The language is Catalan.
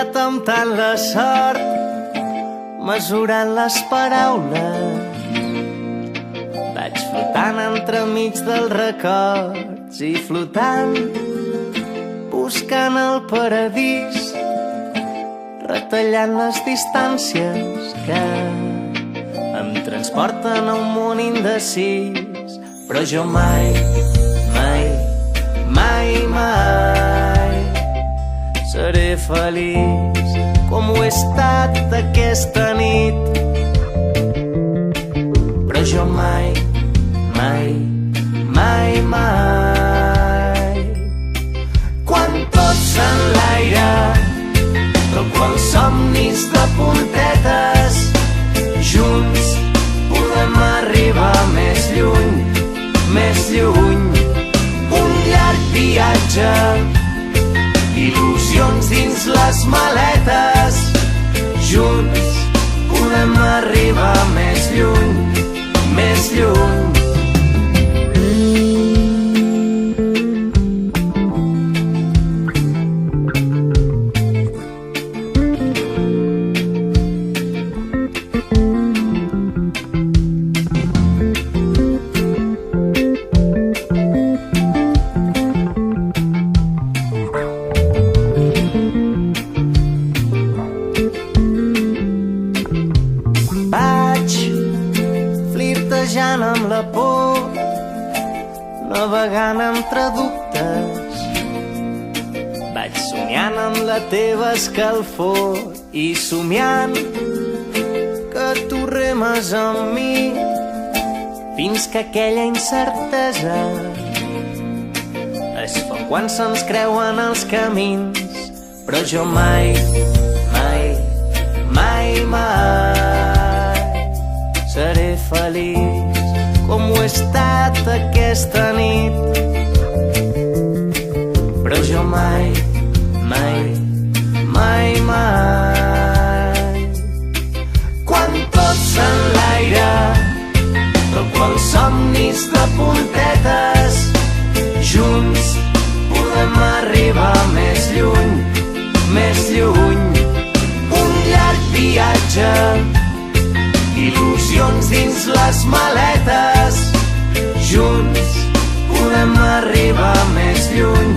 temptant la sort, mesurant les paraules. Vaig flotant entremig dels records i flotant, buscant el paradís, retallant les distàncies que em transporten a un món indecis. Però jo mai, mai, mai, mai seré feliç com ho he estat aquesta nit. Però jo mai, mai, mai, mai, quan tot s'enlaira, però quan somnis de puntetes, junts podem arribar més lluny, més lluny. Un llarg viatge, il·lusions dins les maletes, junts podem arribar més lluny, més lluny. Flirtejant amb la por, navegant entre dubtes, vaig somiant amb la teva escalfor i somiant que tu remes amb mi fins que aquella incertesa es fa quan se'ns creuen els camins. Però jo mai, mai, mai, mai seré feliç com ho he estat aquesta nit. Però jo mai, mai, mai, mai, quan tot s'enlaira, però quan somnis de puntetes, junts podem arribar més lluny, més lluny. Un llarg viatge, il·lusions dins les maletes, junts podem arribar més lluny,